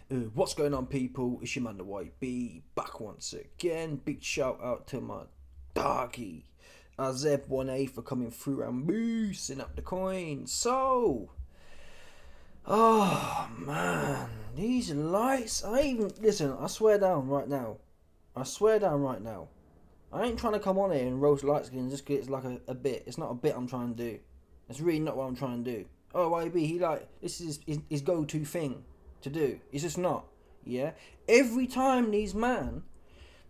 What's going on, people? It's your man, the YB, back once again. Big shout out to my doggy, Azeb 1A, for coming through and boosting up the coin. So, oh man, these lights. Listen, I swear down right now. I ain't trying to come on here and roast light skin just because it's like a bit. It's not a bit I'm trying to do. It's really not what I'm trying to do. Oh, YB, this is his go-to thing to do. It's just not. Yeah? Every time these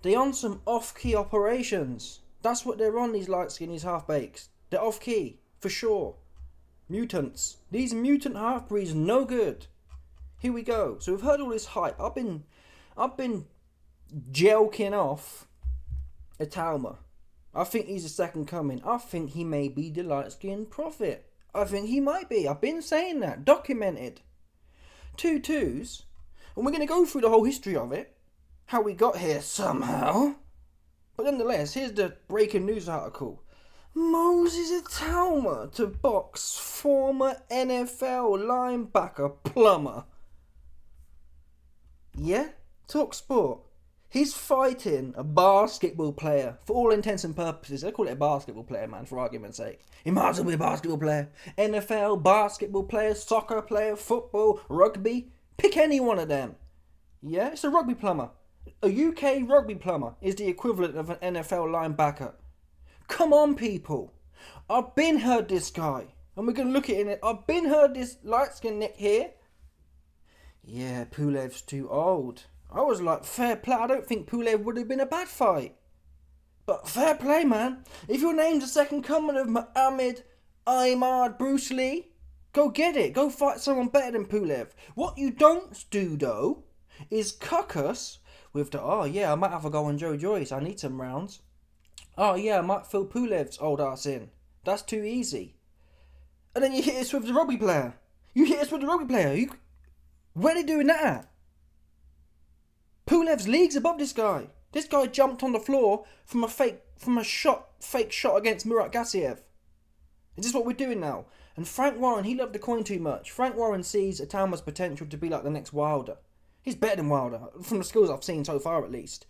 they on some off-key operations. That's what they're on, these light-skinned, these half-bakes. They're off-key, for sure. Mutants. These mutant half-breeds, no good. Here we go. So we've heard all this hype. I've been joking off Itauma. I think he's the second coming. I think he may be the light-skinned prophet. I think he might be. I've been saying that. Documented. 2 2s. And we're going to go through the whole history of it. How we got here somehow. But nonetheless, here's the breaking news article. Moses Itauma to box former NFL linebacker plumber. Yeah? Talk sport. He's fighting a basketball player. For all intents and purposes, they call it a basketball player, man, for argument's sake. He might as well be a basketball player. NFL, basketball player, soccer player, football, rugby. Pick any one of them. Yeah, it's a rugby plumber. A UK rugby plumber is the equivalent of an NFL linebacker. Come on, people. I've been heard this guy. And we're going to look at it. I've been heard this light-skinned Nick here. Yeah, Pulev's too old. I was like, fair play. I don't think Pulev would have been a bad fight. But fair play, man. If your name's the second coming of Muhammad, Ahmad, Bruce Lee, go get it. Go fight someone better than Pulev. What you don't do, though, is cuck us with the, oh yeah, I might have a go on Joe Joyce. I need some rounds. Oh yeah, I might fill Pulev's old ass in. That's too easy. And then you hit us with the rugby player. Where are they doing that at? Pulev's leagues above this guy. This guy jumped on the floor from a fake shot against Murat Gassiev. Is this what we're doing now? And Frank Warren, he loved the coin too much. Frank Warren sees Itauma's potential to be like the next Wilder. He's better than Wilder, from the skills I've seen so far at least.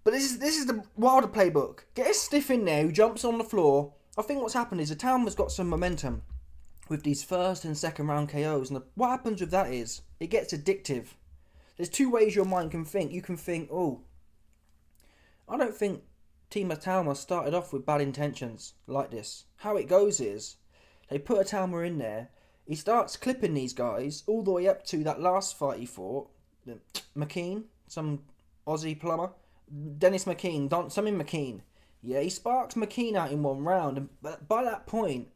But this is the Wilder playbook. Get a stiff in there who jumps on the floor. I think what's happened is Itauma's got some momentum with these first and second round KOs. And what happens with that is, it gets addictive. There's 2 ways your mind can think. You can think, oh, I don't think Team Itauma started off with bad intentions like this. How it goes is, they put Itauma in there. He starts clipping these guys all the way up to that last fight he fought. McKean, some Aussie plumber. Dennis McKean, something McKean. Yeah, he sparks McKean out in 1 round. And by that point,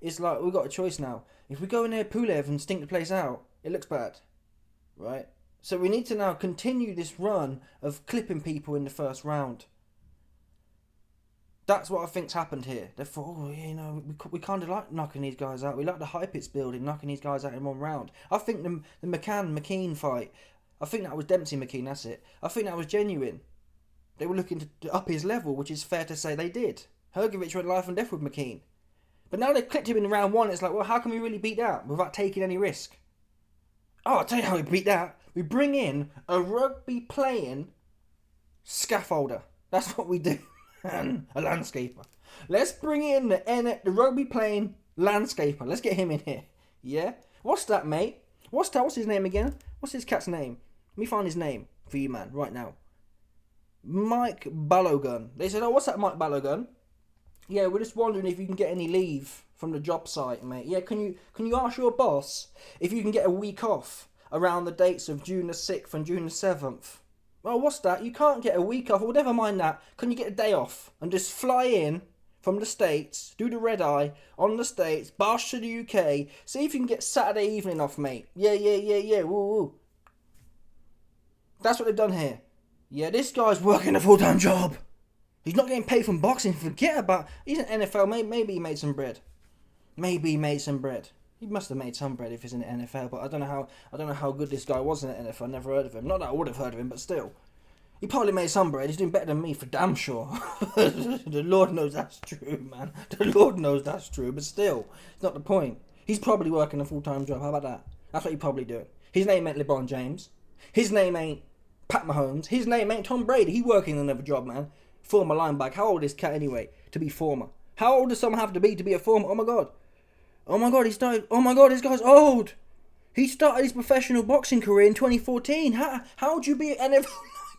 it's like, we've got a choice now. If we go in there Pulev and stink the place out, it looks bad. Right? So we need to now continue this run of clipping people in the first round. That's what I think's happened here. They thought, we kind of like knocking these guys out. We like the hype it's building, knocking these guys out in 1 round. I think the McKean fight, I think that was Dempsey McKean, that's it. I think that was genuine. They were looking to up his level, which is fair to say they did. Hrgovic went life and death with McKean. But now they've clipped him in round 1, it's like, well, how can we really beat that without taking any risk? Oh, I'll tell you how we beat that. We bring in a rugby playing scaffolder. That's what we do. A landscaper. Let's bring in the rugby playing landscaper. Let's get him in here. Yeah? What's that, mate? What's his name again? What's his cat's name? Let me find his name for you, man, right now. Mike Balogun. They said, oh, what's that, Mike Balogun? Yeah, we're just wondering if you can get any leave from the job site, mate. Yeah, can you ask your boss if you can get a week off around the dates of June the 6th and June the 7th? Well, what's that? You can't get a week off. Well, never mind that. Can you get a day off and just fly in from the States, do the red eye on the States, bash to the UK, see if you can get Saturday evening off, mate. Yeah. Woo. That's what they've done here. Yeah, this guy's working a full-time job. He's not getting paid from boxing. Forget about... He's an NFL. Maybe he made some bread. He must have made some bread if he's in the NFL, but I don't know how good this guy was in the NFL. I never heard of him. Not that I would have heard of him, but still. He probably made some bread. He's doing better than me, for damn sure. The Lord knows that's true, man. The Lord knows that's true, but still, it's not the point. He's probably working a full-time job. How about that? That's what he's probably doing. His name meant LeBron James. His name ain't Pat Mahomes. His name ain't Tom Brady. He working another job, man. Former linebacker. How old is Cat anyway to be former? How old does someone have to be a former? Oh my god. Oh my god, he started. Oh my god, this guy's old. He started his professional boxing career in 2014. How do you be an NFL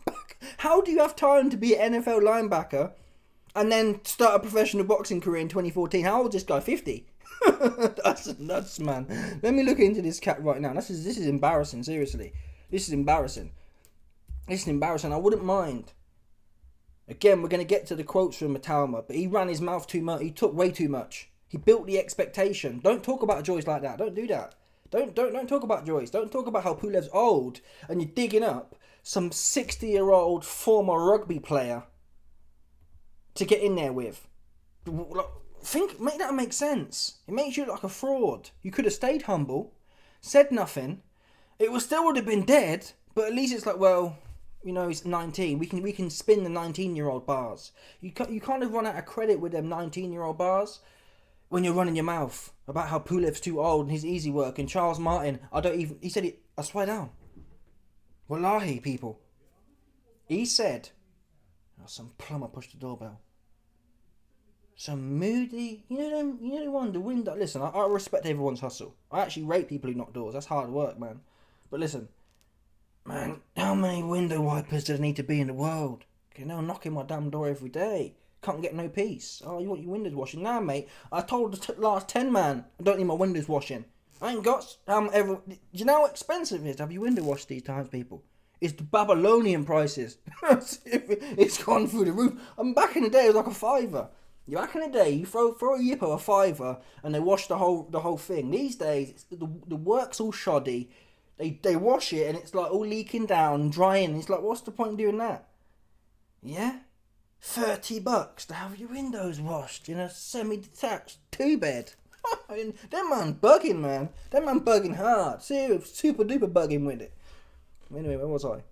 linebacker? How do you have time to be an NFL linebacker and then start a professional boxing career in 2014? How old is this guy? 50? That's nuts, man. Let me look into this cat right now. This is embarrassing, seriously. This is embarrassing. This is embarrassing. I wouldn't mind. Again, we're going to get to the quotes from Itauma, but he ran his mouth too much. He took way too much. He built the expectation. Don't talk about Joyce like that. Don't do that. Don't talk about Joyce. Don't talk about how Pulev's old and you're digging up some 60-year-old former rugby player to get in there with. Make that make sense. It makes you look like a fraud. You could have stayed humble, said nothing. It would still would have been dead, but at least it's like, well, you know, he's 19. We can spin the 19-year-old bars. You kind of run out of credit with them 19-year-old bars when you're running your mouth about how Pulev's too old and his easy work. And Charles Martin, he said it. I swear down. Wallahi, people. He said, some plumber pushed the doorbell. Some moody, you know the one, the window. Listen, I respect everyone's hustle. I actually rate people who knock doors. That's hard work, man. But listen, man, how many window wipers does there need to be in the world? Okay, no, knocking my damn door every day. Can't get no peace. Oh, you want your windows washing? Nah, mate. I told the last 10 man, I don't need my windows washing. I ain't got do you know how expensive it is to have your window washed these times, people? It's the Babylonian prices. It's gone through the roof. Back in the day, it was like a fiver. Back in the day, you throw a yippo a fiver and they wash the whole thing. These days, the work's all shoddy. They wash it and it's like all leaking down, drying. It's like, what's the point in doing that? Yeah? $30 to have your windows washed in a semi-detached 2-bed. I mean, that man bugging, man. That man bugging hard. Super duper bugging with it. Anyway, where was I?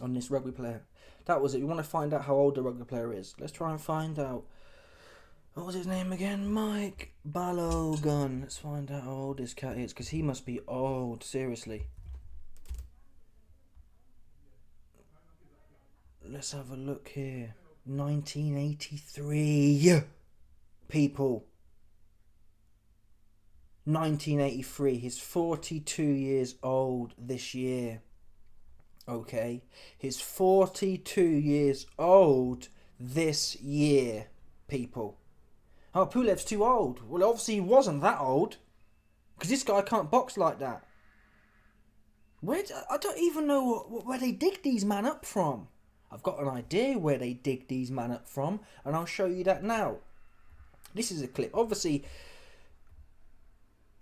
On this rugby player. That was it. We want to find out how old the rugby player is. Let's try and find out. What was his name again? Mike Balogun. Let's find out how old this cat is, because he must be old. Seriously. Let's have a look here. 1983. People. 1983. He's 42 years old this year. Okay. He's 42 years old this year, people. Oh, Pulev's too old. Well, obviously he wasn't that old, because this guy can't box like that. I don't even know where they dig these man up from. I've got an idea where they dig these man up from, and I'll show you that now. This is a clip. Obviously,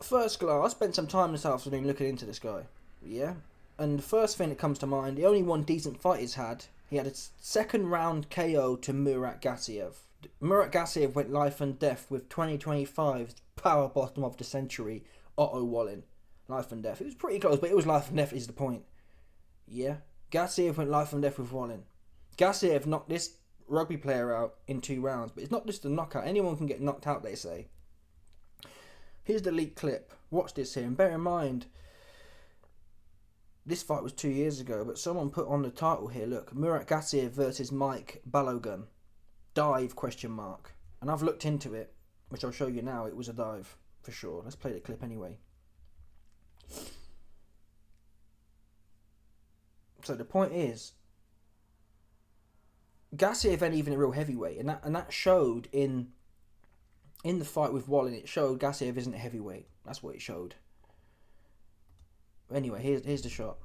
first glance, I spent some time this afternoon looking into this guy. Yeah? And the first thing that comes to mind, the only one decent fight he's had, he had a second round KO to Murat Gassiev. Murat Gassiev went life and death with 2025's power bottom of the century, Otto Wallin. Life and death. It was pretty close, but it was life and death is the point. Yeah? Gassiev went life and death with Wallin. Gassiev knocked this rugby player out in 2 rounds, but it's not just a knockout. Anyone can get knocked out, they say. Here's the leaked clip. Watch this here, and bear in mind, this fight was 2 years ago, but someone put on the title here, look, Murat Gassiev versus Mike Balogun. Dive, ? And I've looked into it, which I'll show you now. It was a dive, for sure. Let's play the clip anyway. So the point is, Gassiev ain't even a real heavyweight, and that showed in the fight with Wallin. It showed Gassiev isn't a heavyweight. That's what it showed. Anyway, here's the shot.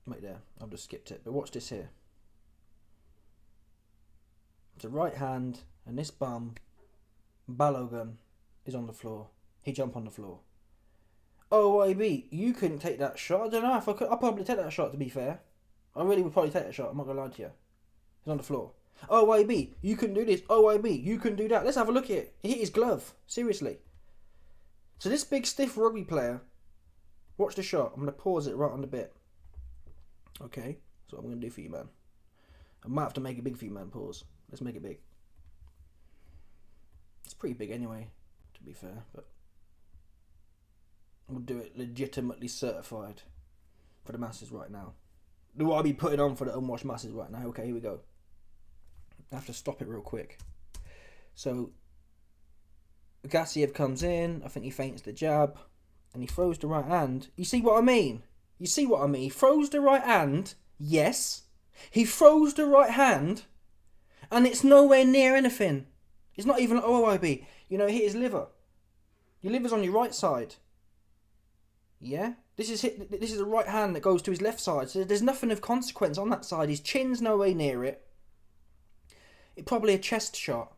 Right there. I've just skipped it, but watch this here. It's a right hand, and this bum, Balogun, is on the floor. He jumped on the floor. OIB, you couldn't take that shot. I don't know if I could. I'd probably take that shot, to be fair. I really would probably take that shot. I'm not going to lie to you. He's on the floor. OIB, you couldn't do this. OIB, you couldn't do that. Let's have a look at it. He hit his glove. Seriously. So this big stiff rugby player, watch the shot. I'm going to pause it right on the bit. Okay, that's what I'm going to do for you, man. I might have to make it big for you, man. Pause. Let's make it big. It's pretty big anyway, to be fair, but we'll do it legitimately certified. for the masses right now. Do I be putting on for the unwashed masses right now? Okay, here we go. I have to stop it real quick. So, Gassiev comes in. I think he feints the jab. And he throws the right hand. You see what I mean? You see what I mean? He throws the right hand. Yes. He throws the right hand. And it's nowhere near anything. It's not even like OIB. You know, hit his liver. Your liver's on your right side. Yeah? This is the right hand that goes to his left side. So there's nothing of consequence on that side. His chin's nowhere near it. It's probably a chest shot.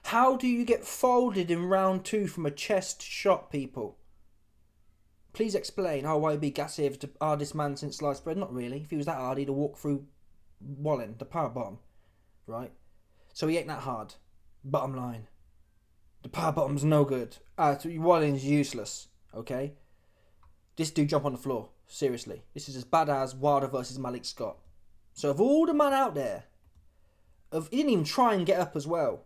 How do you get folded in round 2 from a chest shot, people? Please explain. OIB Gassiev's the hardest man since sliced bread. Not really. If he was that hard, he'd have walked through Wallen, the power bottom. Right? So he ain't that hard. Bottom line. The power bottom's no good. Wallen's useless. Okay? This dude jump on the floor. Seriously. This is as bad as Wilder versus Malik Scott. So of all the men out there, he didn't even try and get up as well.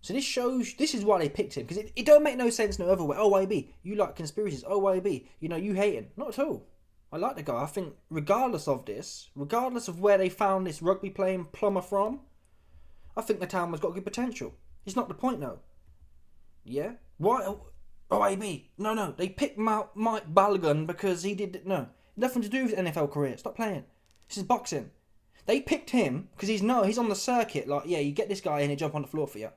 So this shows, this is why they picked him. Because it don't make no sense no other way. OIB, you like conspiracies. OIB, you know, you hate him. Not at all. I like the guy. I think regardless of this, regardless of where they found this rugby playing plumber from, I think the town has got good potential. It's not the point though. Yeah? Why? OIB. No. They picked Mike Balogun because he did, no. Nothing to do with his NFL career. Stop playing. This is boxing. They picked him because he's on the circuit. Like, yeah, you get this guy in and jump on the floor for you.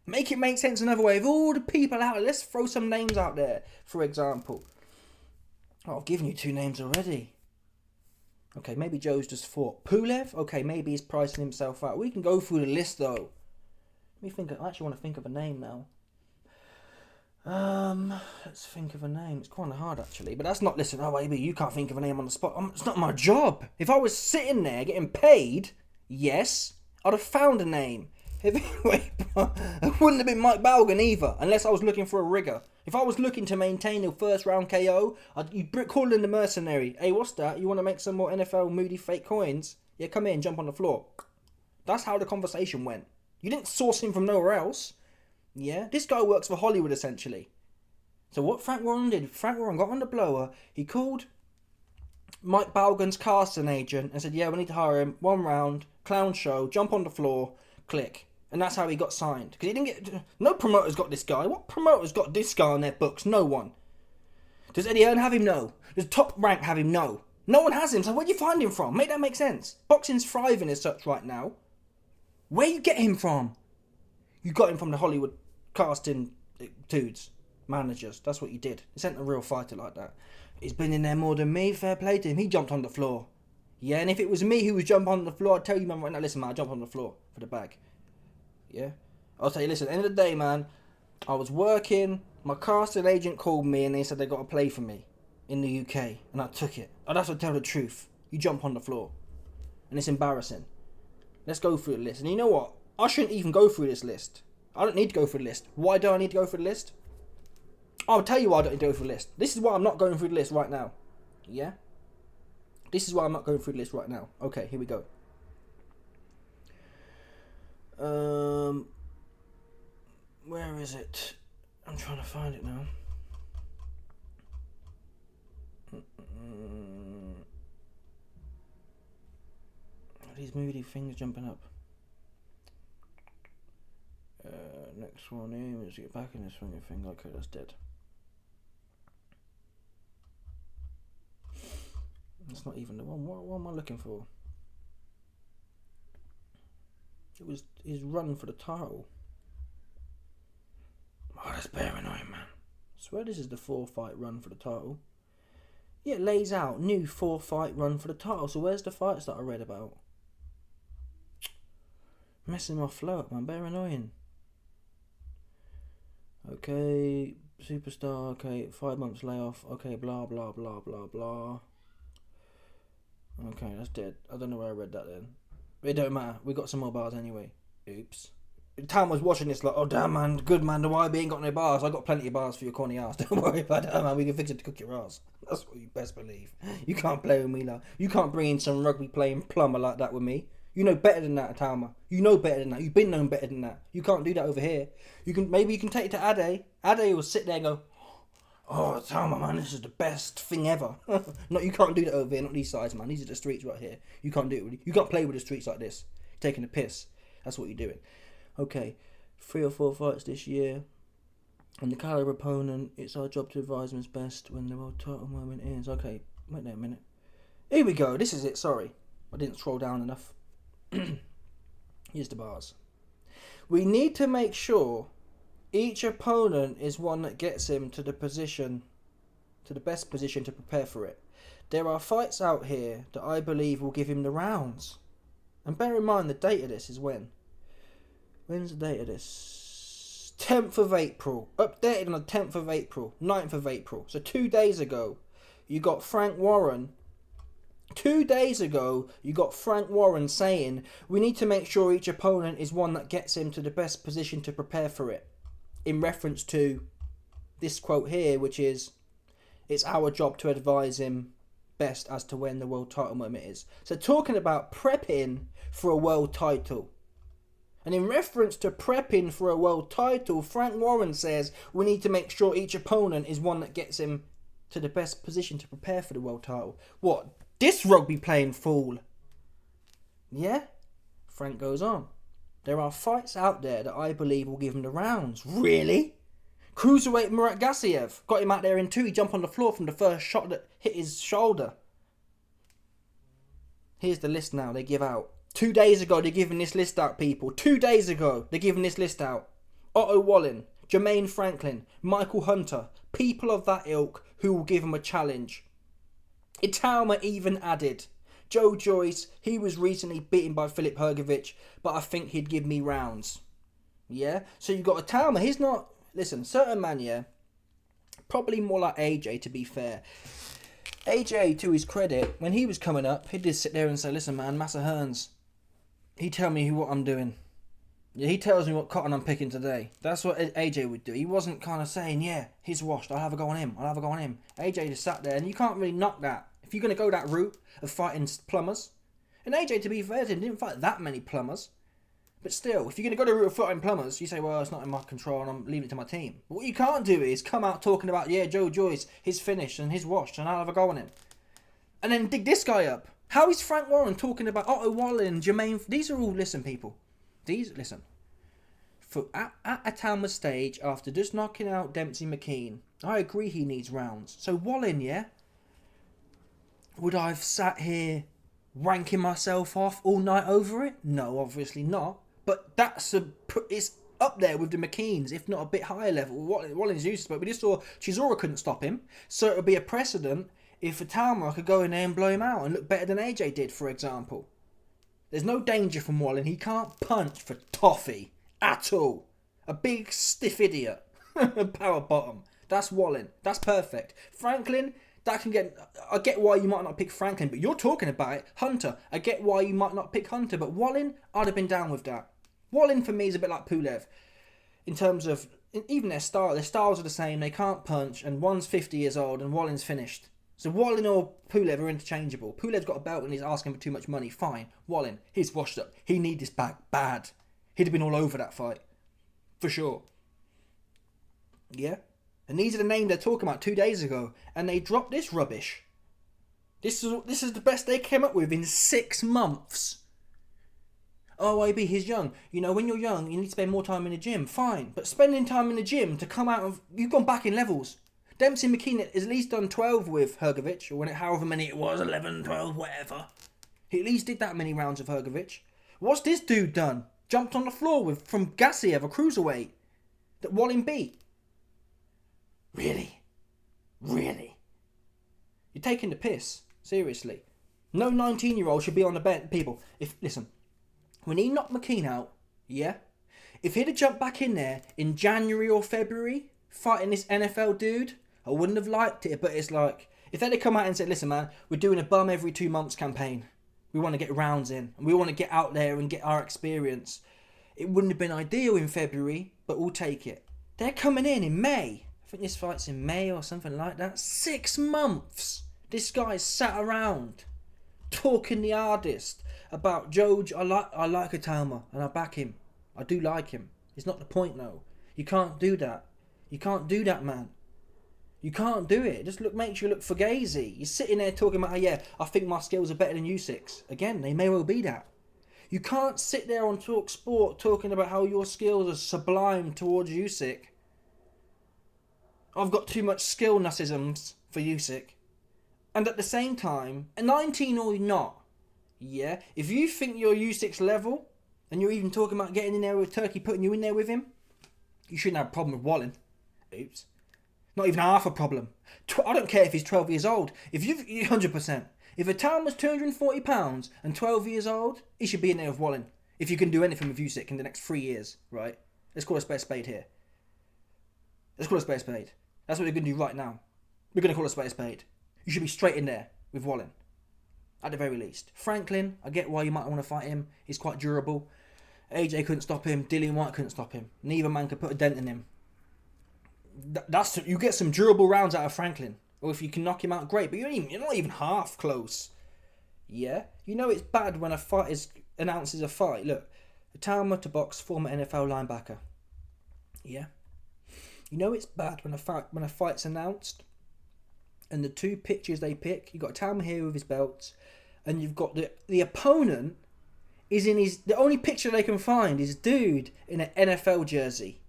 Make it make sense another way. Of all the people out there, let's throw some names out there. For example, I've given you 2 names already. Okay, maybe Joe's just fought. Pulev? Okay, maybe he's pricing himself out. We can go through the list though. Let me think. I actually want to think of a name now. Let's think of a name. It's quite hard actually, but that's not. Listen, baby, you can't think of a name on the spot. It's not my job. If I was sitting there getting paid, yes, I'd have found a name. Heavyweight, it wouldn't have been Mike Balogun either, unless I was looking for a rigger. If I was looking to maintain the first round KO, you'd call in the mercenary. Hey, what's that? You want to make some more NFL moody fake coins? Yeah, come in, jump on the floor. That's how the conversation went. You didn't source him from nowhere else. Yeah, this guy works for Hollywood essentially. So what Frank Warren did, Frank Warren got on the blower. He called Mike Balogun's casting agent and said, yeah, we need to hire him. 1 round, clown show, jump on the floor, click. And that's how he got signed. Because he didn't get... No promoter's got this guy. What promoter's got this guy on their books? No one. Does Eddie Hearn have him? No. Does Top Rank have him? No. No one has him. So where'd you find him from? Make that make sense. Boxing's thriving as such right now. Where you get him from? You got him from the Hollywood casting dudes, managers. That's what you did. This ain't a real fighter like that. He's been in there more than me. Fair play to him. He jumped on the floor. Yeah, and if it was me who was jumping on the floor, I'd tell you, man, right now, listen, man, I jump on the floor for the bag. Yeah? I'll tell you, listen, at the end of the day, man, I was working, my casting agent called me and they said they got to play for me in the UK, and I took it. I'd have to tell the truth. You jump on the floor. And it's embarrassing. Let's go through the list. And you know what? I shouldn't even go through this list. I don't need to go through the list. Why do I need to go through the list? I'll tell you why I don't need to go through the list. This is why I'm not going through the list right now. Yeah? This is why I'm not going through the list right now. Okay, here we go. Where is it? I'm trying to find it now. These moody things jumping up. Next one here is get back in this swinging thing. Okay, that's dead. That's not even the one. What am I looking for? It was his run for the title. Oh, that's bare annoying, man. I swear this is the 4-fight run for the title. Yeah, it lays out new 4-fight run for the title. So where's the fights that I read about? Messing my flow up, man. Bare annoying. Okay, superstar. Okay, 5 months layoff. Okay, blah blah blah blah blah. Okay, that's dead. I don't know where I read that then. It don't matter. We got some more bars anyway. Oops. Tam was watching this like, oh damn man, good man, the YB ain't got no bars. I got plenty of bars for your corny ass. Don't worry about that, man. We can fix it to cook your ass. That's what you best believe. You can't play with me like. You can't bring in some rugby playing plumber like that with me. You know better than that, Itauma. You know better than that. You've been known better than that. You can't do that over here. Maybe you can take it to Ade. Ade will sit there and go, Oh, Itauma, man, this is the best thing ever. No, you can't do that over here, not these sides, man. These are the streets right here. You can't do it. You can't play with the streets like this. You're taking the piss. That's what you're doing. Okay, 3 or 4 fights this year. And the caliber opponent, it's our job to advise him as best when the world title moment ends. Okay, wait there a minute. Here we go. This is it. Sorry, I didn't scroll down enough. Here's the bars. We need to make sure each opponent is one that gets him to the best position to prepare for it. There are fights out here that I believe will give him the rounds. And bear in mind the date of this is when? When's the date of this? 10th of April. Updated on the 10th of April. 9th of April. So 2 days ago, you got Frank Warren. 2 days ago, you got Frank Warren saying, we need to make sure each opponent is one that gets him to the best position to prepare for it. In reference to this quote here, which is, it's our job to advise him best as to when the world title moment is. So talking about prepping for a world title. And in reference to prepping for a world title, Frank Warren says we need to make sure each opponent is one that gets him to the best position to prepare for the world title. What? This rugby playing fool? Yeah? Frank goes on. There are fights out there that I believe will give him the rounds. Really? Cruiserweight Murat Gassiev. Got him out there in 2. He jumped on the floor from the first shot that hit his shoulder. Here's the list now they give out. 2 days ago they're giving this list out, people. 2 days ago they're giving this list out. Otto Wallin, Jermaine Franklin, Michael Hunter. People of that ilk who will give him a challenge. Itauma even added, Joe Joyce, he was recently beaten by Filip Hrgovic, but I think he'd give me rounds. Yeah? So you got Itauma, he's not... Listen, certain man, yeah, probably more like AJ, to be fair. AJ, to his credit, when he was coming up, he'd just sit there and say, listen, man, Massa Hearns, he tell me what I'm doing. Yeah, he tells me what cotton I'm picking today. That's what AJ would do. He wasn't kind of saying, yeah, he's washed, I'll have a go on him, AJ just sat there, and you can't really knock that. If you're going to go that route of fighting plumbers, and AJ, to be fair to him, didn't fight that many plumbers, but still, if you're going to go the route of fighting plumbers, you say, well, it's not in my control and I'm leaving it to my team. But what you can't do is come out talking about, yeah, Joe Joyce, he's finished and he's washed and I'll have a go on him. And then dig this guy up. How is Frank Warren talking about Otto Wallin, Jermaine... These are all, listen, people. Listen. At Itauma's stage, after just knocking out Dempsey McKean, I agree he needs rounds. So Wallin, yeah? Would I have sat here ranking myself off all night over it? No, obviously not. But it's up there with the McKeans, if not a bit higher level. Wallin's useless, but we just saw Chisora couldn't stop him. So it would be a precedent if Itauma could go in there and blow him out and look better than AJ did, for example. There's no danger from Wallin. He can't punch for toffee at all. A big stiff idiot. Power bottom. That's Wallin. That's perfect. Franklin, that can get... I get why you might not pick Franklin, but you're talking about it. Hunter, I get why you might not pick Hunter, but Wallin, I'd have been down with that. Wallin for me is a bit like Pulev. In terms of... Even their styles are the same. They can't punch, and one's 50 years old and Wallin's finished. So Wallin or Pulev are interchangeable. Pulev's got a belt and he's asking for too much money. Fine. Wallin, he's washed up. He needs this back bad. He'd have been all over that fight. For sure. Yeah? And these are the names they're talking about 2 days ago. And they dropped this rubbish. This is the best they came up with in 6 months. Oh, AB, he's young. You know, when you're young, you need to spend more time in the gym. Fine. But spending time in the gym to come out of... You've gone back in levels. Dempsey McKean has at least done 12 with Hrgovic, or however many it was, 11, 12, whatever. He at least did that many rounds of Hrgovic. What's this dude done? Jumped on the floor from Gassiev, a cruiserweight, that Wallin beat. Really? Really? You're taking the piss. Seriously. No 19-year-old should be on the bench. People, listen, when he knocked McKean out, yeah, if he'd have jumped back in there in January or February, fighting this NFL dude, I wouldn't have liked it. But it's like, if they'd have come out and said, listen, man, we're doing a bum every 2 months campaign. We want to get rounds in, and we want to get out there and get our experience. It wouldn't have been ideal in February, but we'll take it. They're coming in May. I think this fight's in May or something like that. 6 months. This guy's sat around talking the hardest about Joe. I like Itauma and I back him. I do like him. It's not the point though. You can't do that. You can't do that, man. You can't do it. It just makes you look fugazi. You're sitting there talking about, I think my skills are better than Usyk. Again, they may well be that. You can't sit there on Talk Sport talking about how your skills are sublime towards Usyk. I've got too much skill narcissisms for Usyk. And at the same time, 19 or not, if you think you're Usyk's level, and you're even talking about getting in there with Turkey, putting you in there with him, you shouldn't have a problem with Wallin. Oops. Not even half a problem. I don't care if he's 12 years old. If you've 100%. If Itauma's 240 pounds and 12 years old, he should be in there with Wallin. If you can do anything with Usyk in the next 3 years, right? Let's call a spade a spade here. Let's call a spade a spade. That's what we're going to do right now. We're going to call a spade a spade. You should be straight in there with Wallin. At the very least. Franklin, I get why you might want to fight him. He's quite durable. AJ couldn't stop him. Dillian White couldn't stop him. Neither man could put a dent in him. You get some durable rounds out of Franklin. Or if you can knock him out, great. But you're not even half close. Yeah? You know it's bad when a fight announces a fight. Look, Itauma to box, former NFL linebacker. Yeah? You know it's bad when a fight's announced, and the two pictures they pick, you've got Itauma here with his belts, and you've got the opponent is in the only picture they can find is dude in an NFL jersey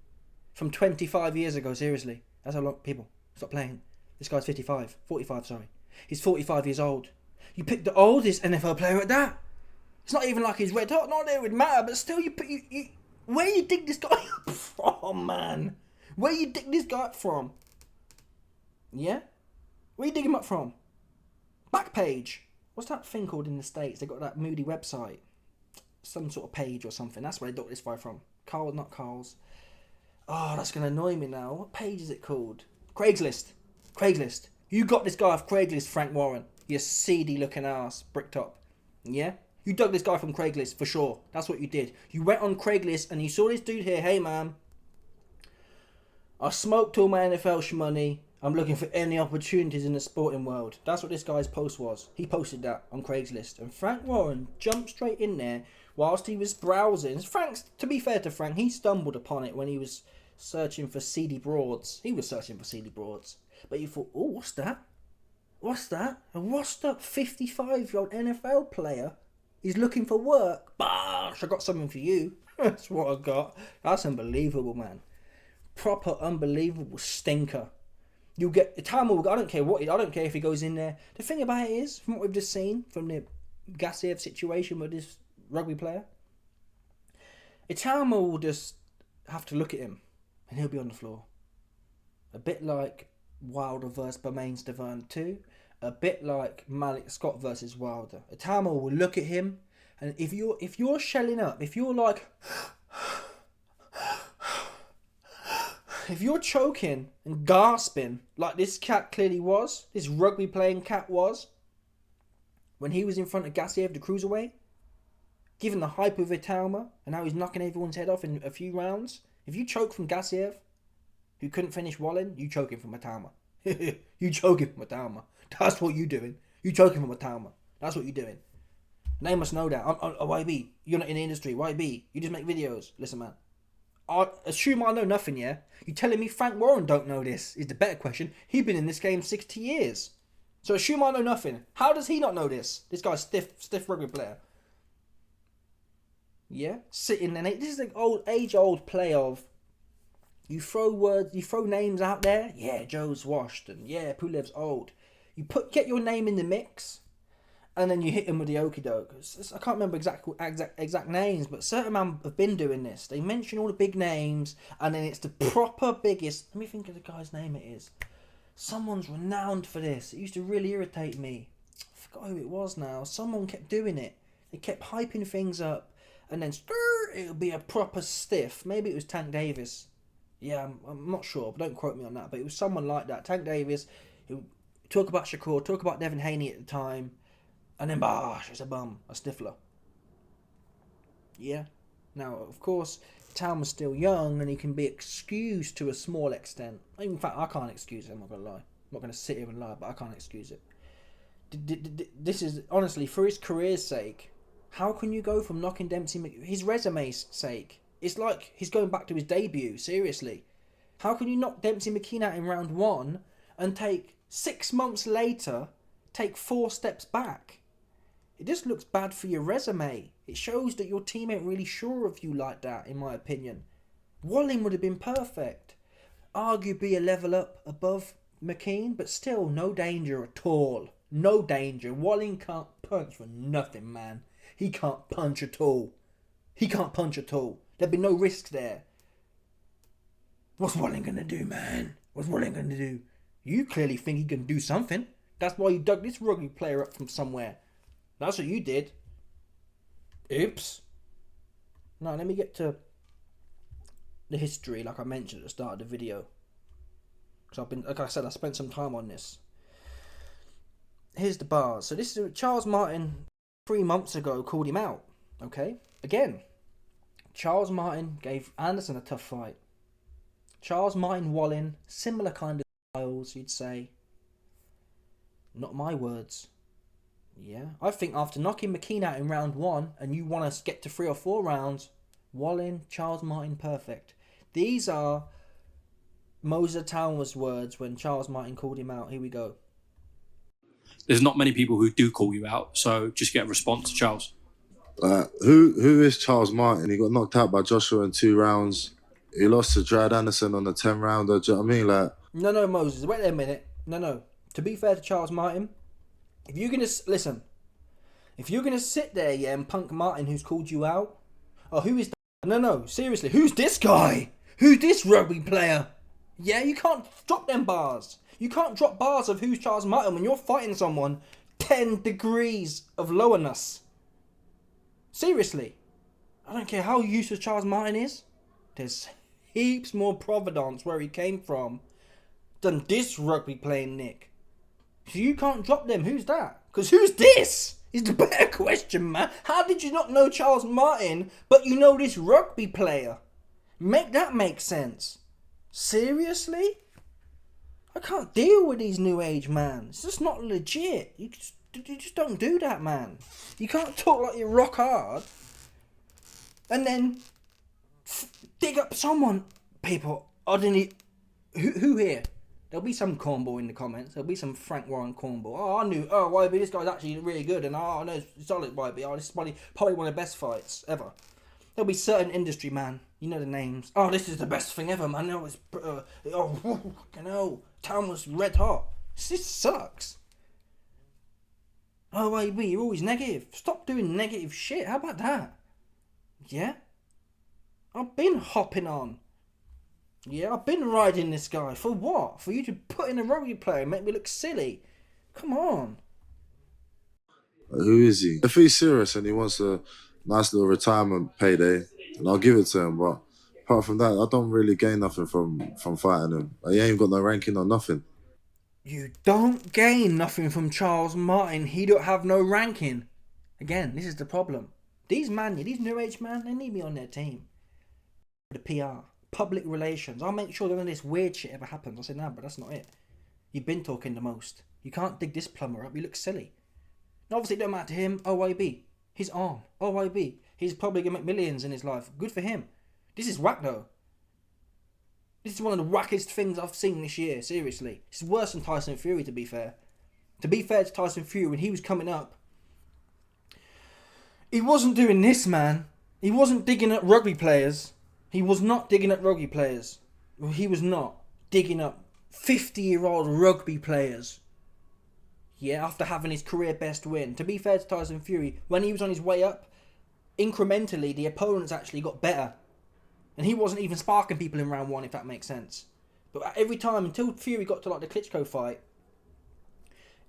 from 25 years ago. Seriously, that's how long people stop playing. This guy's 45, sorry. He's 45 years old. You pick the oldest NFL player at that. It's not even like he's red hot. Not that it would matter, but still, where you dig this guy up from, man? Where you dig this guy up from? Yeah? Where you dig him up from? Backpage. What's that thing called in the States? They got that moody website. Some sort of page or something. That's where they got this guy from. Not Carl's. Oh, that's going to annoy me now. What page is it called? Craigslist. You got this guy off Craigslist, Frank Warren. You seedy looking ass, brick top. Yeah? You dug this guy from Craigslist for sure. That's what you did. You went on Craigslist and you saw this dude here. Hey, man. I smoked all my NFL money. I'm looking for any opportunities in the sporting world. That's what this guy's post was. He posted that on Craigslist. And Frank Warren jumped straight in there whilst he was browsing. To be fair to Frank, he stumbled upon it when he was searching for seedy broads. He was searching for seedy broads. But you thought, oh, what's that? What's that? A washed up 55-year-old NFL player is looking for work. Bosh, I got something for you. That's what I got. That's unbelievable, man. Proper unbelievable stinker. You'll get Itauma. I don't care if he goes in there. The thing about it is, from what we've just seen from the Gassiev situation with this rugby player, Itauma will just have to look at him and he'll be on the floor. A bit like Wilder versus Bermain Stavern 2. A bit like Malik Scott versus Wilder. Itauma will look at him, and if you're shelling up, if you're like, if you're choking and gasping like this cat clearly was, this rugby playing cat was, when he was in front of Gassiev, the cruiserweight, given the hype of Itauma and how he's knocking everyone's head off in a few rounds, if you choke from Gassiev, who couldn't finish Wallin, you choking from Itauma. You choking from Itauma. That's what you doing. You choking from Itauma. That's what you doing. They must know that. YB, you're not in the industry. YB, you just make videos. Listen, man. I assume I know nothing, yeah? You telling me Frank Warren don't know this is the better question. He's been in this game 60 years. So assume I know nothing. How does he not know this? This guy's stiff rugby player. Yeah? Sitting in it. This is an age-old play of you throw names out there. Yeah, Joe's washed and yeah, Pulev's old. You get your name in the mix and then you hit him with the okie doke. I can't remember exact names, but certain men have been doing this. They mention all the big names and then it's the proper biggest. Let me think of the guy's name it is. Someone's renowned for this. It used to really irritate me. I forgot who it was now. Someone kept doing it. They kept hyping things up and then it'll be a proper stiff. Maybe it was Tank Davis. Yeah, I'm not sure, but don't quote me on that. But it was someone like that. Tank Davis, who talk about Shakur, talk about Devin Haney at the time, and then, it's a bum, a stifler. Yeah. Now, of course, Tauma's still young, and he can be excused to a small extent. In fact, I can't excuse it, I'm not going to lie. I'm not going to sit here and lie, but I can't excuse it. This is, honestly, for his career's sake, how can you go from knocking Dempsey, his resume's sake? It's like he's going back to his debut, seriously. How can you knock Dempsey McKean out in round 1 and take 6 months later, take 4 steps back. It just looks bad for your resume. It shows that your team ain't really sure of you like that, in my opinion. Walling would have been perfect. Arguably a level up above McKean, but still no danger at all. No danger. Walling can't punch for nothing, man. He can't punch at all. He can't punch at all. There'd be no risk there. What's Walling going to do, man? What's Walling going to do? You clearly think he can do something. That's why you dug this rugby player up from somewhere. That's what you did. Oops. Now, let me get to the history, like I mentioned at the start of the video. Because like I said, I spent some time on this. Here's the bars. So this is Charles Martin 3 months ago called him out. Okay? Again, Charles Martin gave Anderson a tough fight. Charles Martin Walling, similar kind of styles, you'd say. Not my words. Yeah, I think after knocking McKean out in round 1 and you want to get to 3 or 4 rounds, Walling, Charles Martin, perfect. These are Moses Itauma's words when Charles Martin called him out. Here we go. There's not many people who do call you out, so just get a response, Charles. Who is Charles Martin? He got knocked out by Joshua in 2 rounds. He lost to Drad Anderson on the 10 rounder. Do you know what I mean? No, Moses, wait a minute. No. To be fair to Charles Martin, if you're gonna listen, if you're gonna sit there, and punk Martin who's called you out, or who is no, seriously, who's this guy? Who's this rugby player? Yeah, you can't drop them bars. You can't drop bars of who's Charles Martin when you're fighting someone 10 degrees of lowerness. Seriously, I don't care how useless Charles Martin is. There's heaps more provenance where he came from than this rugby playing Nick. So you can't drop them. Who's that? Because who's this? Is the better question, man. How did you not know Charles Martin, but you know this rugby player? Make that make sense. Seriously? I can't deal with these new age man. It's just not legit. You just don't do that, man. You can't talk like you're rock hard and then dig up someone. People, I didn't need... Who here? There'll be some cornball in the comments. There'll be some Frank Warren cornball. Oh, I knew. Oh, YB, this guy's actually really good. And oh, no, solid YB. Oh, this is probably one of the best fights ever. There'll be certain industry, man. You know the names. Oh, this is the best thing ever, man. No, it's... Town was red hot. This sucks. Oh, YB, you're always negative. Stop doing negative shit. How about that? Yeah? I've been hopping on. Yeah, I've been riding this guy. For what? For you to put in a rugby player and make me look silly? Come on. Who is he? If he's serious and he wants a nice little retirement payday, then I'll give it to him. But apart from that, I don't really gain nothing from fighting him. He ain't got no ranking or nothing. You don't gain nothing from Charles Martin. He don't have no ranking. Again, this is the problem. These new age man, they need me on their team. The PR. Public relations. I'll make sure none of this weird shit ever happens. I said, nah, but that's not it. You've been talking the most. You can't dig this plumber up. You look silly. And obviously, it don't matter to him. OYB. He's on. OYB. He's probably going to make millions in his life. Good for him. This is whack, though. This is one of the wackest things I've seen this year. Seriously. This is worse than Tyson Fury, to be fair. To be fair to Tyson Fury, when he was coming up, he wasn't doing this, man. He wasn't digging up rugby players. He was not digging up rugby players. He was not digging up 50-year-old rugby players. Yeah, after having his career best win. To be fair to Tyson Fury, when he was on his way up, incrementally, the opponents actually got better. And he wasn't even sparking people in round 1, if that makes sense. But every time, until Fury got to like the Klitschko fight,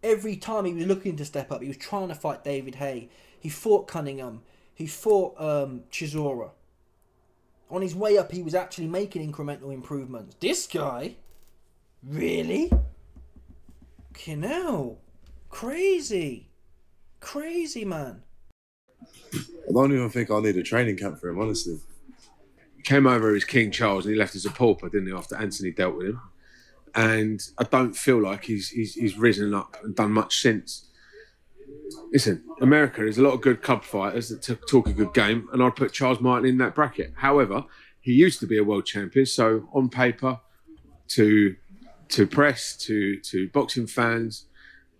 every time he was looking to step up, he was trying to fight David Haye. He fought Cunningham. He fought Chisora. On his way up, he was actually making incremental improvements. This guy? Really? Hell. Crazy. Crazy, man. I don't even think I'll need a training camp for him, honestly. He came over as King Charles and he left as a pauper, didn't he, after Anthony dealt with him. And I don't feel like he's risen up and done much since. Listen, America, there's a lot of good club fighters that talk a good game, and I'd put Charles Martin in that bracket. However, he used to be a world champion, so on paper, to to press, to boxing fans.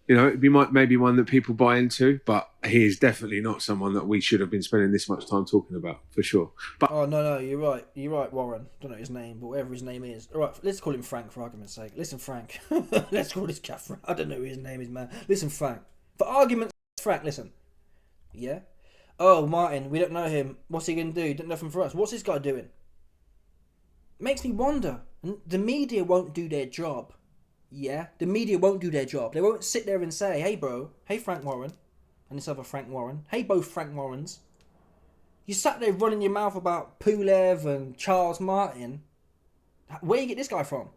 You know, it'd be maybe one that people buy into, but he is definitely not someone that we should have been spending this much time talking about, for sure. But Oh, no, you're right, Warren. Don't know his name, but whatever his name is. All right, let's call him Frank for argument's sake. Listen, Frank. Let's call this cat Frank. I don't know who his name is, man. Listen, Frank. For argument's sake, Frank, listen. Yeah? Oh, Martin, we don't know him. What's he going to do? Don't know nothing for us. What's this guy doing? Makes me wonder. And the media won't do their job. Yeah? The media won't do their job. They won't sit there and say, hey, bro. Hey, Frank Warren. And this other Frank Warren. Hey, both Frank Warrens. You sat there running your mouth about Pulev and Charles Martin. Where you get this guy from?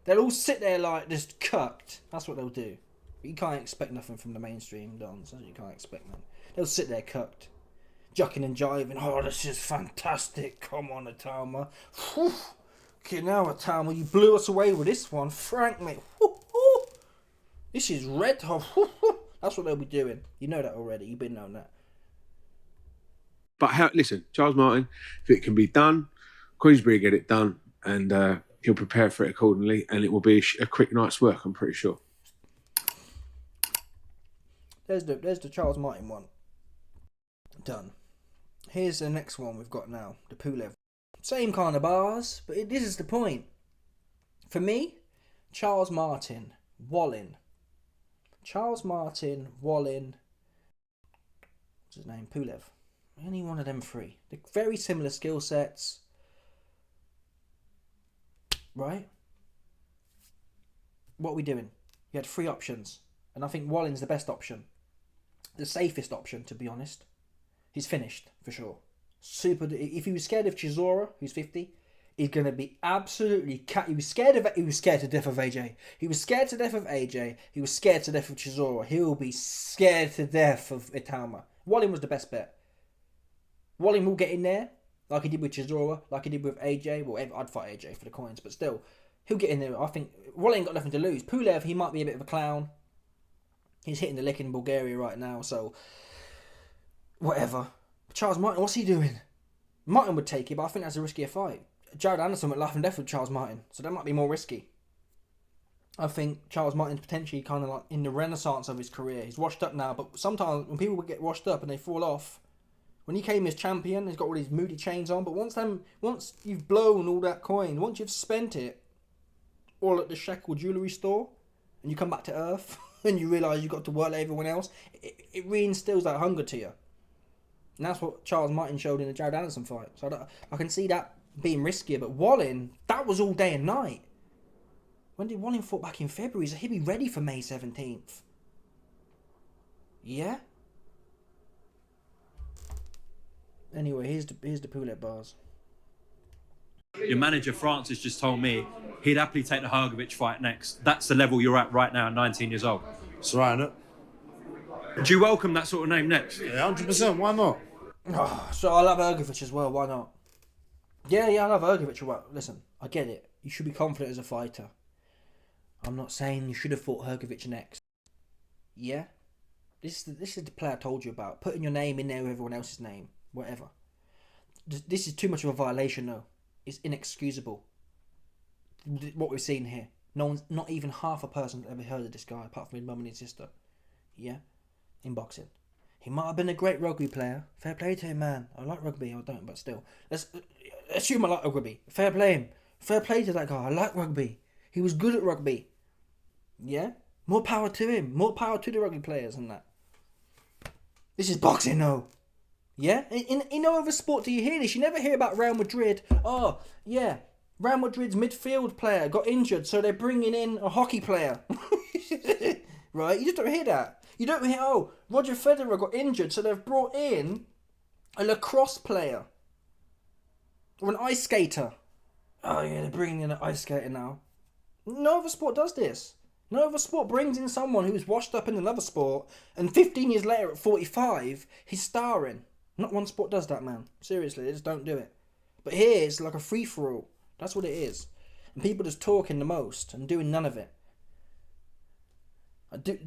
They'll all sit there like just cucked. That's what they'll do. But you can't expect nothing from the mainstream dons. You can't expect nothing. They'll sit there cucked. Jucking and jiving. Oh, this is fantastic. Come on, Itauma. Whew. Okay, now, Itauma, you blew us away with this one. Frank, mate. Whew, whew. This is red hot. That's what they'll be doing. You know that already. You've been knowing that. But listen, Charles Martin, if it can be done, Queensberry get it done, and he'll prepare for it accordingly, and it will be a quick night's work, I'm pretty sure. There's the Charles Martin one. Done. Here's the next one we've got now. The Pulev. Same kind of bars, but this is the point. For me, Charles Martin, Wallin. Charles Martin, Wallin. What's his name? Pulev. Any one of them three. They're very similar skill sets. Right? What are we doing? You had three options. And I think Wallin's the best option. The safest option, to be honest. He's finished, for sure. If he was scared of Chisora, who's 50, he's going to be absolutely... He was scared to death of AJ. He was scared to death of AJ. He was scared to death of Chisora. He'll be scared to death of Itauma. Wallin was the best bet. Wallin will get in there, like he did with Chisora, like he did with AJ. Well, I'd fight AJ for the coins, but still, he'll get in there. I think Wallin got nothing to lose. Pulev, he might be a bit of a clown. He's hitting the lick in Bulgaria right now, so whatever. Charles Martin, what's he doing? Martin would take it, but I think that's a riskier fight. Jared Anderson went laughing death with Charles Martin, so that might be more risky. I think Charles Martin's potentially kind of like in the renaissance of his career. He's washed up now, but sometimes when people get washed up and they fall off, when he came as champion, he's got all these moody chains on, but once you've blown all that coin, once you've spent it all at the shekel jewellery store, and you come back to earth, and you realise you've got to work like everyone else, it reinstills that hunger to you. And that's what Charles Martin showed in the Jared Anderson fight. So I can see that being riskier. But Wallin, that was all day and night. When did Wallin fought back in February? So he'd be ready for May 17th. Yeah? Anyway, here's the Pulev bars. Your manager, Francis, just told me he'd happily take the Hrgovic fight next. That's the level you're at right now, 19 years old. It's right, innit? Do you welcome that sort of name next? Yeah, 100%. Why not? Oh, so I love Hrgovic as well. Why not? Yeah, I love Hrgovic. Well, listen, I get it. You should be confident as a fighter. I'm not saying you should have fought Hrgovic next. Yeah? This is the player I told you about. Putting your name in there with everyone else's name. Whatever. This is too much of a violation, though. It's inexcusable. What we've seen here. Not even half a person ever heard of this guy, apart from his mum and his sister. Yeah? In boxing. He might have been a great rugby player. Fair play to him, man. I like rugby, I don't, but still. Let's assume I like rugby. Fair play him. Fair play to that guy. I like rugby. He was good at rugby. Yeah? More power to him. More power to the rugby players and that. This is boxing, though. Yeah? In no other sport do you hear this. You never hear about Real Madrid. Oh, yeah. Real Madrid's midfield player got injured, so they're bringing in a hockey player. Right? You just don't hear that. You don't hear, oh, Roger Federer got injured, so they've brought in a lacrosse player. Or an ice skater. Oh, yeah, they're bringing in an ice skater now. No other sport does this. No other sport brings in someone who's washed up in another sport, and 15 years later at 45, he's starring. Not one sport does that, man. Seriously, they just don't do it. But here, it's like a free-for-all. That's what it is. And people just talking the most and doing none of it.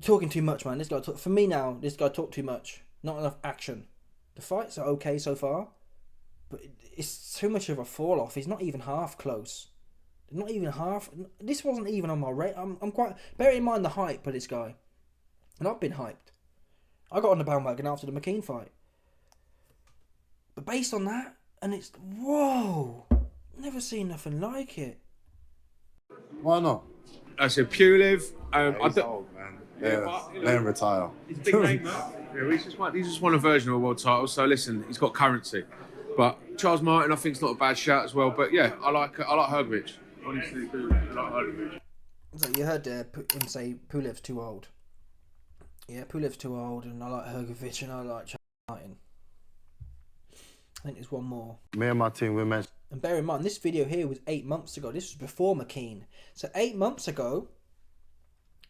Talking too much, man. For me now, this guy talked too much. Not enough action. The fights are okay so far, but it's too much of a fall off. He's not even half close. Not even half. This wasn't even on my rate. I'm quite... Bear in mind the hype of this guy. And I've been hyped. I got on the bandwagon after the McKean fight. But based on that, and it's... Whoa! Never seen nothing like it. Why not? I said Pulev. He's old, man. Let him retire. He's a big name, though. Yeah, he's just won a version of a world title. So listen, he's got currency. But Charles Martin, I think, is not a bad shout as well. But yeah, I like Hrgovic. Honestly, I like Hrgovic. So you heard him say Pulev's too old. Yeah, Pulev's too old, and I like Hrgovic, and I like Charles Martin. I think there's one more. Me and my team, we mentioned. And bear in mind, this video here was 8 months ago. This was before McKean. So 8 months ago,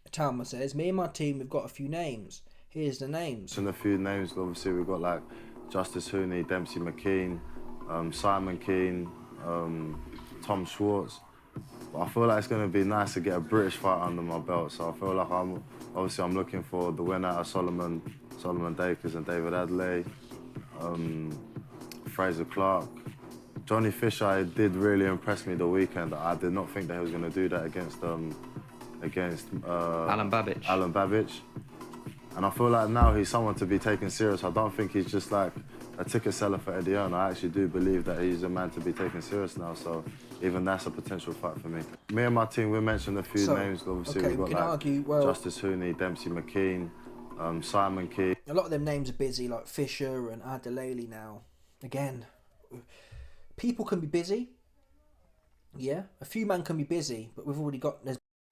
Itauma says, me and my team, we've got a few names. Here's the names. And a few names, obviously, we've got like Justice Hooney, Dempsey McKean, Simon Keane, Tom Schwartz. But I feel like it's going to be nice to get a British fight under my belt. So I feel like I'm looking for the winner of Solomon Dakers and David Adley, Fraser Clark. Johnny Fisher did really impress me the weekend. I did not think that he was going to do that against Alan Babbage. And I feel like now he's someone to be taken serious. I don't think he's just like a ticket seller for Eddie Hearn. I actually do believe that he's a man to be taken serious now. So even that's a potential fight for me. Me and my team, we mentioned a few names. Obviously, we've got like Justice Hooney, Dempsey McKean, Simon Keane. A lot of them names are busy, like Fisher and Adelele now. Again, people can be busy. Yeah, a few men can be busy, but we've already got...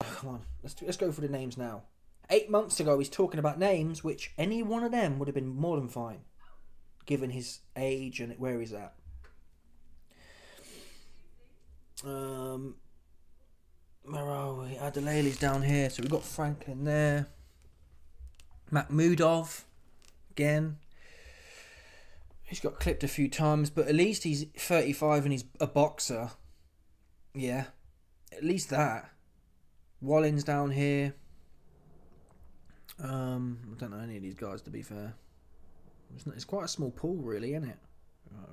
Come on, let's go for the names now. 8 months ago, he's talking about names which any one of them would have been more than fine, given his age and where he's at. Where are we? Adelele's down here, so we've got Franklin there. Makhmudov, again. He's got clipped a few times, but at least he's 35 and he's a boxer. Yeah, at least that. Wallin's down here. I don't know any of these guys, to be fair. It's quite a small pool, really, isn't it?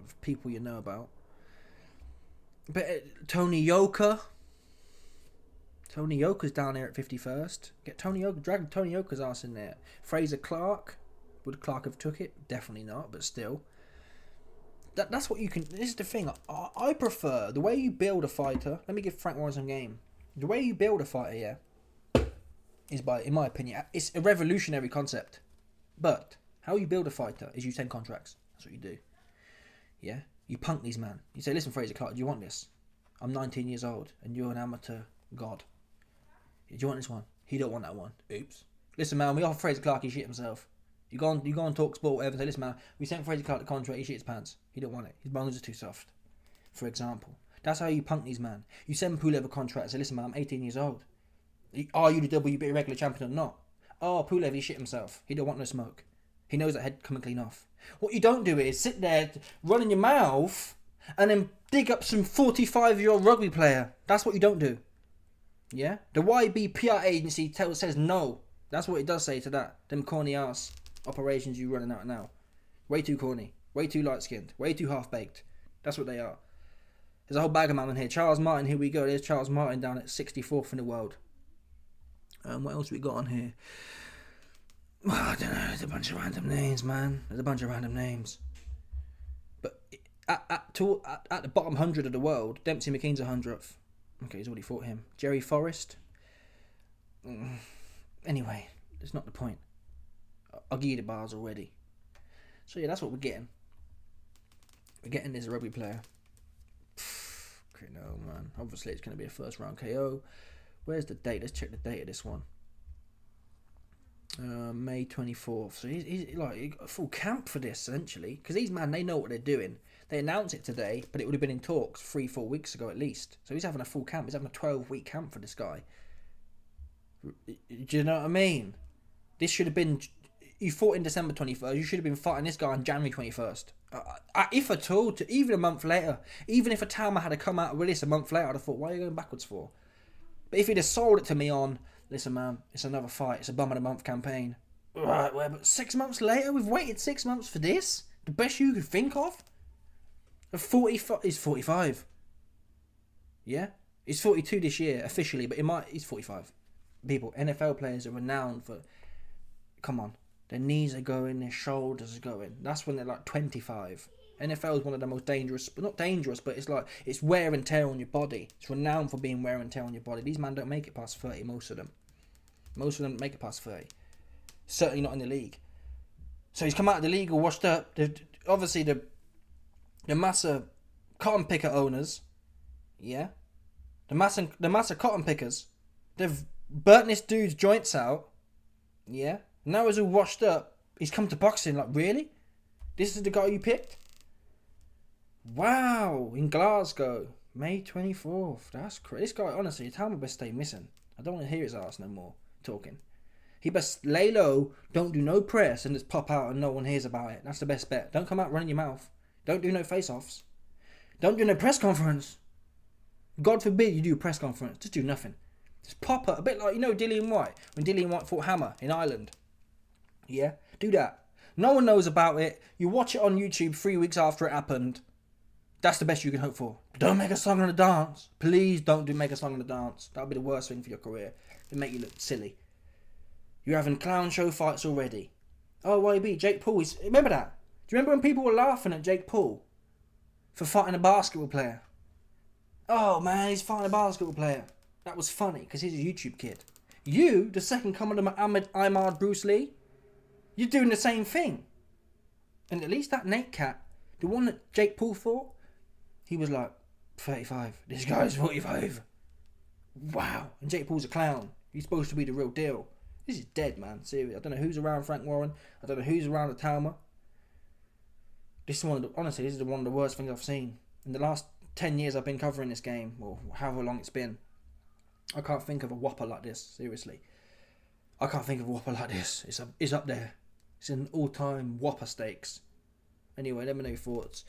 Of people you know about. But Tony Yoka. Tony Yoka's down here at 51st. Get Tony Yoka, drag Tony Yoka's ass in there. Fraser Clark. Would Clark have took it? Definitely not, but still. That's what you can... This is the thing. I prefer the way you build a fighter. Let me give Frank Warren some game. The way you build a fighter, yeah, is by, in my opinion, it's a revolutionary concept. But how you build a fighter is you send contracts. That's what you do. Yeah? You punk these man. You say, listen, Fraser Clark, do you want this? I'm 19 years old and you're an amateur god. Do you want this one? He don't want that one. Oops. Listen, man, we offer Fraser Clark, he shit himself. You go on Talk Sport, whatever, and say, listen, man, we sent Fraser Clark the contract, he shit his pants. He don't want it. His bones are too soft. For example. That's how you punk these man. You send Pulev a contract and say, listen, man, I'm 18 years old. Are you the WBA regular champion or not? Oh, Pulev, he shit himself. He don't want no smoke. He knows that head coming clean off. What you don't do is sit there, running your mouth, and then dig up some 45-year-old rugby player. That's what you don't do. Yeah? The YB PR agency says no. That's what it does say to that. Them corny ass operations you running out now. Way too corny. Way too light-skinned. Way too half-baked. That's what they are. There's a whole bag of man in here. Charles Martin, here we go. There's Charles Martin down at 64th in the world. What else we got on here? Well, I don't know. There's a bunch of random names, man. There's a bunch of random names. But at the bottom 100 of the world, Dempsey McKean's 100th. Okay, he's already fought him. Jerry Forrest. Anyway, it's not the point. I'll give you the bars already. So yeah, that's what we're getting. We're getting this rugby player. No, man. Obviously, it's going to be a first round KO. Where's the date? Let's check the date of this one. May 24th. So he's like a full camp for this, essentially. Because these man, they know what they're doing. They announced it today, but it would have been in talks 3-4 weeks ago at least. So he's having a full camp. He's having a 12-week camp for this guy. Do you know what I mean? This should have been... You fought in December 21st. You should have been fighting this guy on January 21st. If at all, even a month later. Even if Itauma had to come out with this a month later, I'd have thought, why are you going backwards for? But if he'd have sold it to me on, listen, man, it's another fight. It's a bum of the month campaign. Right, well, but 6 months later, we've waited 6 months for this? The best you could think of? He's 45. Yeah? He's 42 this year officially, but he's 45. People, NFL players are renowned for. Come on, their knees are going, their shoulders are going. That's when they're like 25. NFL is one of the most dangerous, but not dangerous, but it's wear and tear on your body. It's renowned for being wear and tear on your body. These men don't make it past 30, most of them. Most of them don't make it past 30. Certainly not in the league. So he's come out of the league all washed up. Obviously, the Massa cotton picker owners, yeah? The Massa cotton pickers, they've burnt this dude's joints out, yeah? Now he's all washed up. He's come to boxing, like, really? This is the guy you picked? Wow, in Glasgow, May 24th. That's crazy. This guy, honestly, Itauma best stay missing. I don't want to hear his ass no more talking. He best lay low, don't do no press, and just pop out and no one hears about it. That's the best bet. Don't come out running your mouth. Don't do no face-offs. Don't do no press conference. God forbid you do a press conference. Just do nothing. Just pop up. A bit like, Dillian White. When Dillian White fought Hammer in Ireland. Yeah? Do that. No one knows about it. You watch it on YouTube 3 weeks after it happened. That's the best you can hope for. But don't make a song on the dance. Please don't make a song on the dance. That'll be the worst thing for your career. It'll make you look silly. You're having clown show fights already. Oh, YB, Jake Paul. Remember that? Do you remember when people were laughing at Jake Paul for fighting a basketball player? Oh, man, he's fighting a basketball player. That was funny because he's a YouTube kid. You, the second coming of Ahmad Bruce Lee, you're doing the same thing. And at least that Nate cat, the one that Jake Paul fought, he was like 35. This guy's 45. Wow. And Jake Paul's a clown. He's supposed to be the real deal. This is dead, man. Seriously. I don't know who's around Frank Warren. I don't know who's around Itauma. This is one of the worst things I've seen. In the last 10 years I've been covering this game, or however long it's been. I can't think of a whopper like this, seriously. I can't think of a whopper like this. It's up there. It's an all-time whopper stakes. Anyway, let me know your thoughts.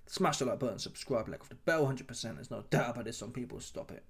Smash the like button, subscribe, like off the bell, 100%. There's no doubt about this. Some people stop it.